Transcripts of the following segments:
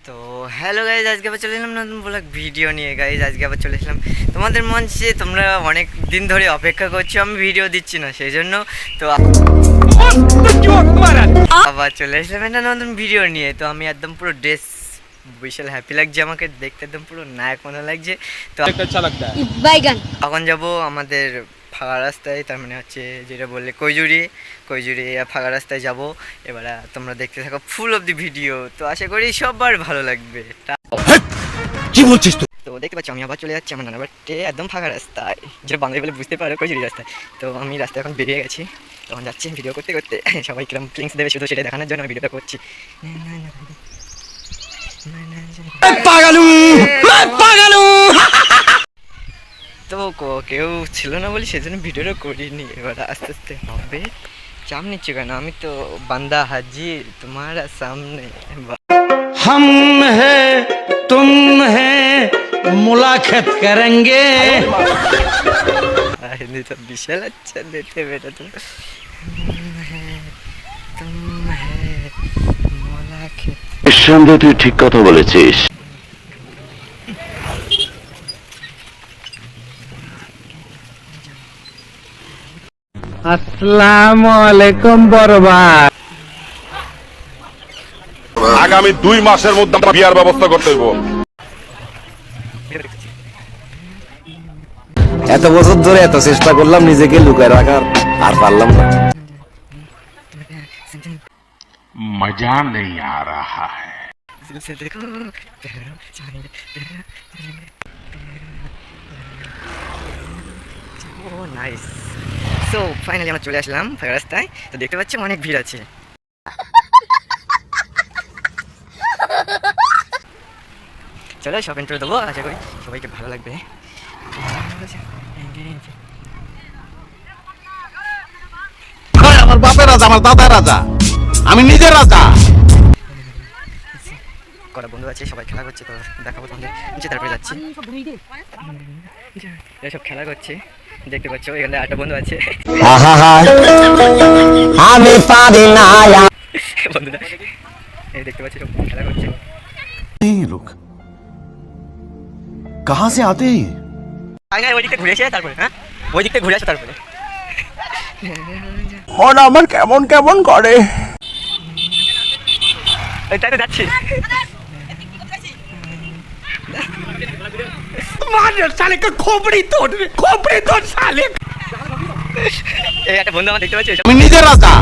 তো hello guys, আজকে আবার চলে এলাম নতুন ব্লগ ভিডিও নিয়ে। গাইজ আজকে আবার চলে এলাম তোমাদের মঞ্চে। তোমরা অনেক দিন ধরে অপেক্ষা করছো আমি ভিডিও দিচ্ছি না, সেই জন্য তো আবার চলে আসলাম একটা নতুন ভিডিও নিয়ে। তো আমি একদম পুরো ড্রেস বিশাল হ্যাপি লাগছে, আমাকে দেখতে একদম পুরো নায়ক মনে লাগছে। তো এখন যাবো আমাদের ফাঁকা রাস্তায়, তার মানে হচ্ছে যেটা বললে কৈজুরি ফাঁকা রাস্তায় যাব। এবার তোমরা দেখতে থাকো ফুল অফ দি ভিডিও। তো আশা করি সবার ভালো লাগবে। কি বলছিস তুই? তো দেখতে পাচ্ছি আমি আবার চলে যাচ্ছি আমার নানা বাড়িতে, একদম ফাঁকা রাস্তায়, যেটা বাঙালি বলে বুঝতে পারো, কৈজুরি রাস্তায়। তো আমি রাস্তায় এখন বেরিয়ে গেছি, তখন যাচ্ছি ভিডিও করতে করতে। সবাই কিরম ফিলিংস দেবে শুধু সেটা দেখানোর জন্য আমি ভিডিওটা করছি। তো কেউ ছিল না বলি সেজন্য ভিডিওটা করিনি। এবার আস্তে আস্তে হবে। চাপ নিচ্ছি কেন? আমি তো বান্দা হাজির তোমার সামনে। हम है तुम है मुलाकात करेंगे। हिंदी तो विशाल अच्छा देते बेटा। तो तुम है मुलाकात। নিঃসন্দেহে তুই ঠিক কথা বলেছিস। আসসালামু আলাইকুম বরবাদ। আগামী 2 মাসের মধ্যে আমরা বিয়ার ব্যবস্থা করতে হইব। এত বছর ধরে এত চেষ্টা করলাম নিজেকে লুকায় রাখার, আর পারলাম না। মজা নেই আ রাহা হ্যায়। নাইস। সো ফাইনালি আমরা চলে আসলাম ফাঁকা রাস্তায়। তো দেখতে পাচ্ছি অনেক ভিড় আছে। চলো সব ইন্টারভিউ দেবো, আশা করি সবাইকে ভালো লাগবে। আমার বাপের রাজা, আমার দাদার রাজা, আমি নিজের রাজা। কটা বন্ধু আছে, সবাই খেলা করছে। তো দেখাবো তোমাদের নিচে, তারপরে যাচ্ছি। সব খেলা করছে দেখতে পাচ্ছ। এখানে একটা বন্ধু আছে, আমি পারি না। বন্ধুটা এই দেখতে পাচ্ছি সব খেলা করছে। লোক কাহা সে আতে? ওই দিকটা ঘুরে এসে তারপরে, হ্যাঁ ওই দিকটা ঘুরে আসে তারপরে। মন আমার কেমন কেমন করে। তাই তো যাচ্ছি। এই একটা বন্ধু আমার দেখতে পাচ্ছি, আমি নিজের রাজা,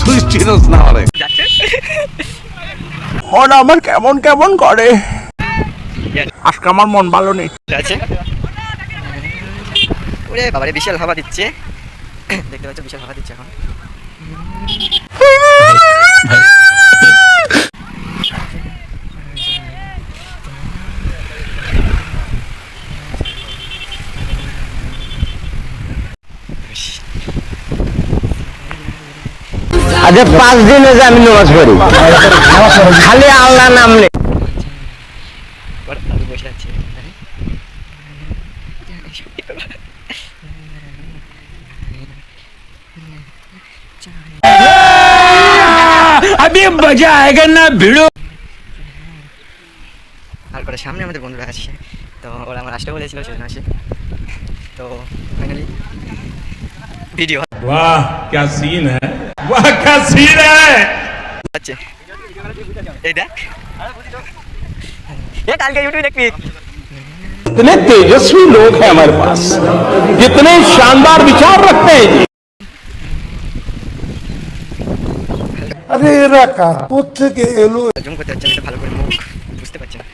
তুই চিনোস না রে। যাচ্ছে। মন আমার কেমন কেমন করে। আজকে আমার মন ভালো নেই। যাচ্ছে। ওরে বাবারে বিশাল হাওয়া দিচ্ছে, দেখতে পাচ্ছ বিশাল হাওয়া দিচ্ছে এখন। আজ 5 দিন হয়েছে আমি নামাজ পড়ি, খালি আল্লাহ নাম নেই। বসে আছে। अभी मजा आएगा ना भिड़ो। আর করে সামনে আমাদের বন্ধুরা আসছে, তো ওরা আমার আসতে বলেছিল সেজন্য আসে। তো ফাইনালি ভিডিও वाह क्या सीन है, वाह क्या सीन है। আছে। এই দেখ, এ কালকে ইউটিউবে দেখবি। इतने तेजस्वी लोग हैं हमारे पास, कितने शानदार विचार रखते हैं जी। अरे रखा থেকে এলো। জুম করতে যাচ্ছে, আমি তো ভালো করে মুখ বুঝতে পারছি না।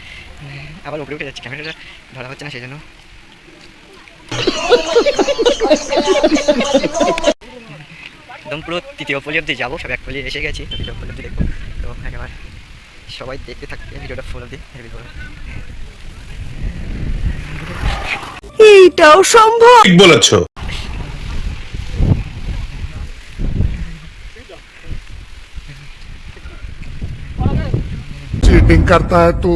আবার উপরে উঠে যাচ্ছে, ক্যামেরাটা ধরা হচ্ছে না সেই জন্য। একদম পুরো তৃতীয় পলি অব্দি যাবো, সব এক পলি এসে গেছি। তো তৃতীয় পলি অব্দি দেখবো। তো একেবারে সবাই দেখতে থাকবে ভিডিওটা ফুল অব্দি। এইটাও সম্ভব? ঠিক বলেছো। चीटिंग करता है तू,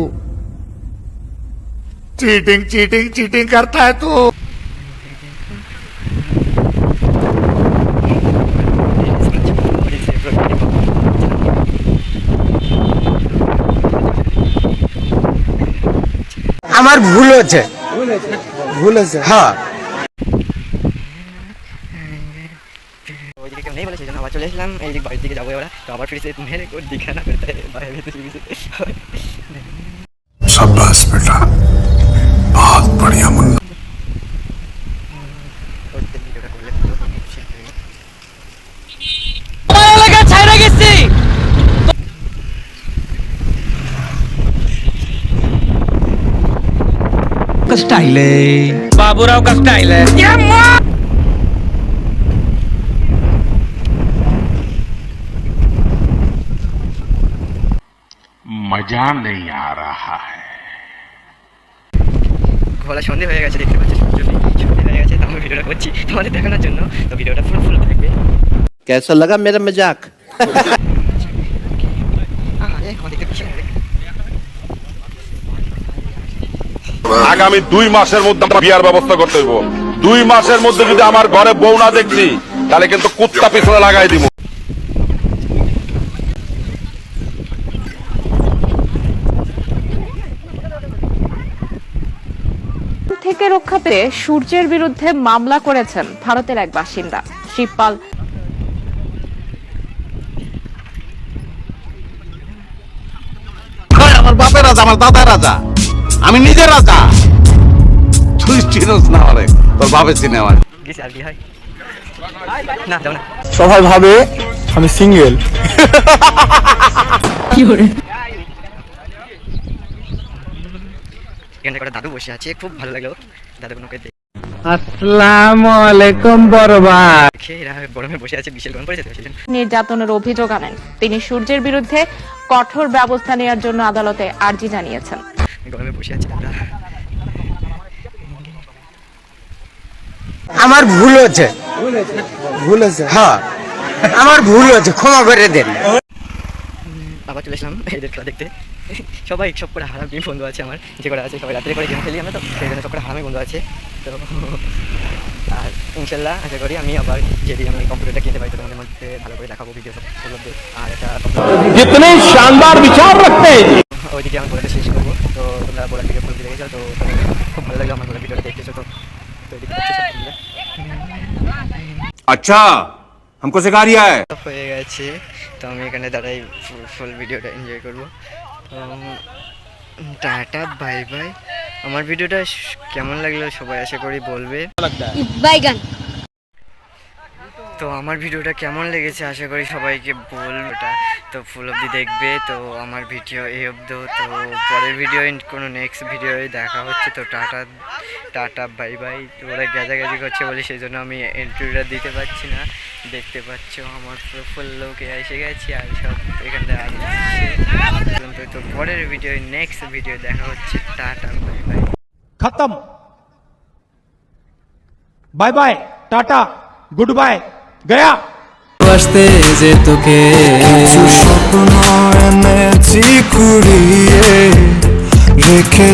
चीटिंग चीटिंग चीटिंग करता है तू। আমার ভুল হয়েছে হ্যাঁ ওইদিকে কেউ নেই বলে সেই জন্য আবার চলে এসলাম এইদিকে বাড়ির দিকে যাবো ওরা তো আবার ফিরে মেরে ওর দিকে না করতে বাইরে ভেতরে शाबाश बेटा बहुत बढ़िया मुन्ना ভিডিওটা করলে এলাকা ছাইরা গেছি स्टाइल है बाबूराव का स्टाइल है मजा नहीं आ रहा है গলা সন্ধে হয়ে গেছে দেখতে পাচ্ছি সন্ধে হয়ে গেছে তো আমি ভিডিওটা করছি তোমাদের দেখানোর জন্য তো ভিডিওটা ফুল থাকবে कैसा लगा मेरा मजाक দেখতে খুশি লাগে আগামী 2 মাসের মধ্যে আমার বিয়ার ব্যবস্থা করতে হইব 2 মাসের মধ্যে যদি আমার ঘরে বউ না দেখছি তাহলে কিন্তু কুত্তা পিছনে লাগাই দিব থেকে রক্ষা পেতে সূর্যের বিরুদ্ধে মামলা করেছেন ভারতের এক বাসিন্দা শিবপাল। আমার বাপের রাজা আমার দাদা রাজা আমি নিজে রাজা তুই চিনোস না আরে তোর বাপে চিনে আমার গেছি আর কি হয় না যাও না সবাই ভাবে আমি সিঙ্গেল এখানে একটা দাদু বসে আছে খুব ভালো লাগলো দাদু কোনোকে আসসালামু আলাইকুম বড় ভাই দেখে এরা গরমে বসে আছে বিশাল গরম পড়েছে তো সেজন্য নির্যাতনের অভিযোগ আনেন তিনি সূর্যের বিরুদ্ধে কঠোর ব্যবস্থা নেওয়ার জন্য আদালতে আর্জি জানিয়েছেন। গরমে বসে আছে দাদা আমার ভুল হয়েছে হ্যাঁ আমার ভুল হয়েছে ক্ষমা করে দেন আবার চলে এসলাম এদের খেলা দেখতে সবাই সব করে হারাম গেম বন্ধু আছে আমার যে করে আছে সবাই রাত্রে করে গেম খেলি আমরা তো সেই জন্য সব করে হারামে বন্ধু আছে তো আর ইনশাল্লাহ আশা করি আমি আবার যেদিন আমি কম্পিউটারটা কিনতে পারি তো তোমাদের মধ্যে ভালো করে দেখাবো ভিডিও সব উপলব্ধ আর একটা जितने शानदार विचार रखते हैं जी ওইদিকে আমার বলাটা শেষ করবো তো তোমরা বলার দিকে ফুল দেখে যাও তো খুব ভালো লাগলো আমার বলার ভিডিওটা দেখতেছো তো এদিকে দেখছো সব তোমরা अच्छा हमको सिखा रिया है হয়ে গেছে তো আমি এখানে দাঁড়াই ফুল ভিডিওটা এনজয় করবো তো টাটা বাই বাই আমার ভিডিওটা কেমন লাগলো সবাই আশা করি বলবে তো আমার ভিডিওটা কেমন লেগেছে আশা করি সবাইকে বলবে ওটা তো ফুল অবধি দেখবে তো আমার ভিডিও এই অবধি তো পরের ভিডিও কোনো নেক্সট ভিডিওয় দেখা হচ্ছে তো টাটা টাটা বাই বাই তো ওরা গাজাগাজি করছে বলে সেই জন্য আমি এন্ট্রিটা দিতে পারছি না দেখতে পাচ্ছ আমার পুরো ফুল লোকে এসে গেছি আর সব এখানটা আসছে তো পরের ভিডিও নেক্সট ভিডিও দেখা হচ্ছে টাটা বাই বাই खत्म bye bye tata goodbye गया আসতে যে তোকে স্বপ্ন এনেছি কুড়িয়ে রেখে